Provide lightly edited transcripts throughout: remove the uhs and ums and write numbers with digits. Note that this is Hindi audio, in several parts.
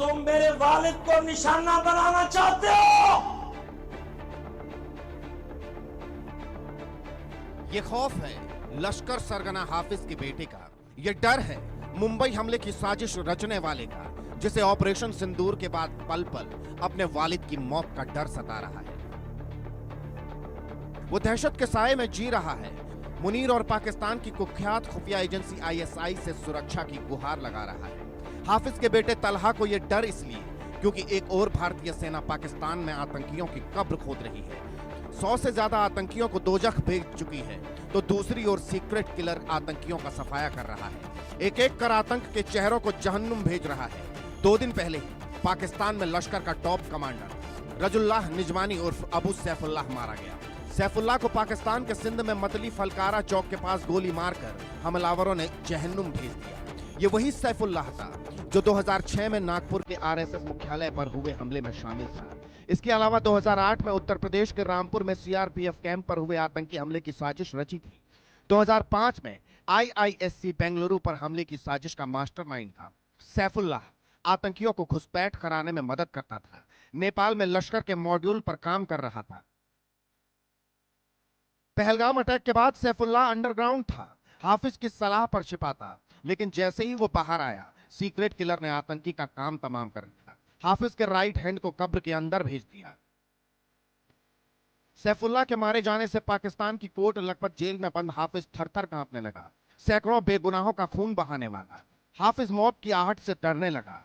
तुम मेरे वालिद को निशाना बनाना चाहते हो? ये खौफ है लश्कर सरगना हाफिज के बेटे का, ये डर है मुंबई हमले की साजिश रचने वाले का, जिसे ऑपरेशन सिंदूर के बाद पल पल अपने वालिद की मौत का डर सता रहा है। वो दहशत के साए में जी रहा है। मुनीर और पाकिस्तान की कुख्यात खुफिया एजेंसी ISI से सुरक्षा की गुहार लगा रहा है। हाफिज के बेटे तलहा को यह डर इसलिए क्योंकि एक और भारतीय सेना पाकिस्तान में आतंकियों की कब्र खोद रही है। 100 से ज्यादा आतंकियों को दोजख भेज चुकी है, तो दूसरी ओर सीक्रेट किलर आतंकियों का सफाया कर रहा है। एक एक कर आतंक के चेहरों को जहन्नुम भेज रहा है। 2 दिन पहले पाकिस्तान में लश्कर का टॉप कमांडर रजुल्लाह निजमानी उर्फ अबू सैफुल्लाह मारा गया। सैफुल्लाह को पाकिस्तान के सिंध में मतली फलकारा चौक के पास गोली मारकर हमलावरों ने जहन्नुम भेज दिया। ये वही सैफुल्लाह था जो 2006 में नागपुर के RSS मुख्यालय पर हुए हमले में शामिल था। इसके अलावा 2008 में उत्तर प्रदेश के रामपुर में CRPF कैंप पर हुए आतंकी हमले की साजिश रची थी। 2005 में IISc बेंगलुरु पर हमले की साजिश का मास्टरमाइंड था। सैफुल्लाह आतंकियों को घुसपैठ कराने में मदद करता था। नेपाल में लश्कर के मॉड्यूल पर काम कर रहा था। पहलगाम अटैक के बाद सैफुल्लाह अंडरग्राउंड था, हाफिज की सलाह पर छिपा था, लेकिन जैसे ही वो बाहर आया, सीक्रेट किलर ने आतंकी का काम तमाम कर दिया। हाफिज के राइट हैंड को कब्र के अंदर भेज दिया। सैफुल्लाह के मारे जाने से पाकिस्तान की कोर्ट लखपत जेल में बंद हाफिज थर-थर कांपने लगा। सैकड़ों बेगुनाहों का खून बहाने लगा। हाफिज मौत की आहट से डरने लगा।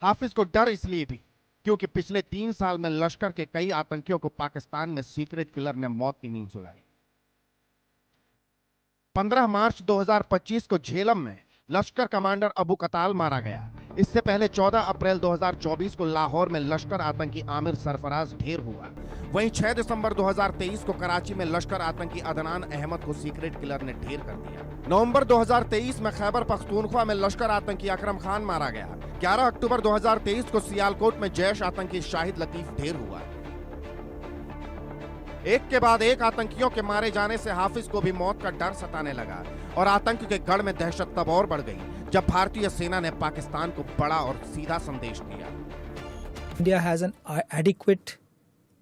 हाफिज को डर इसलिए भी क्योंकि पिछले 3 साल में लश्कर के कई आतंकियों को पाकिस्तान में सीक्रेट किलर ने मौत की नींद सुलाई। 15 मार्च 2025 को झेलम में लश्कर कमांडर अबू कताल मारा गया। इससे पहले 14 अप्रैल 2024 को लाहौर में लश्कर आतंकी आमिर सरफराज ढेर हुआ। वहीं 6 दिसंबर 2023 को कराची में लश्कर आतंकी अदनान अहमद को सीक्रेट किलर ने ढेर कर दिया। नवंबर 2023 में खैबर पख्तूनख्वा में लश्कर आतंकी अकरम खान मारा गया। 11 अक्टूबर 2023 को सियालकोट में जैश आतंकी शाहिद लतीफ ढेर हुआ। एक के बाद एक आतंकियों के मारे जाने से हाफिज को भी मौत का डर सताने लगा और आतंक के गढ़ में दहशत तब और बढ़ गई जब भारतीय सेना ने पाकिस्तान को बड़ा और सीधा संदेश दिया। India has an adequate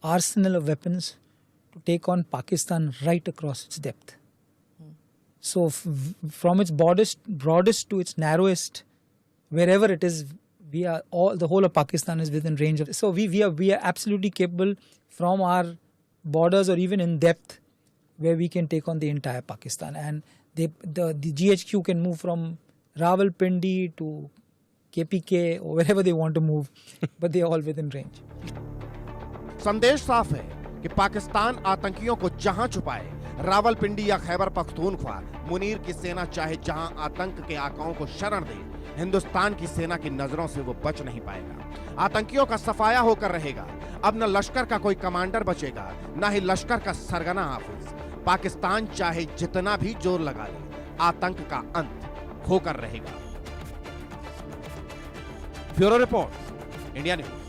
arsenal of weapons to take on Pakistan right across its depth. So from its broadest to its narrowest, wherever it is, the whole of Pakistan is within range of. So we are absolutely capable from our borders or even in depth where we can take on the entire Pakistan, and the GHQ can move from Rawalpindi to KPK or wherever they want to move, but they are all within range. संदेश साफ है कि पाकिस्तान आतंकियों को जहां छुपाए, रावलपिंडी या खैबर पख्तूनख्वा, मुनीर की सेना चाहे जहां आतंक के आकाओं को शरण दे, हिंदुस्तान की सेना की नजरों से वो बच नहीं पाएगा। आतंकियों का सफाया होकर रहेगा। अब न लश्कर का कोई कमांडर बचेगा, न ही लश्कर का सरगना हाफिज। पाकिस्तान चाहे जितना भी जोर लगा ले, आतंक का अंत होकर रहेगा। Bureau report, India news.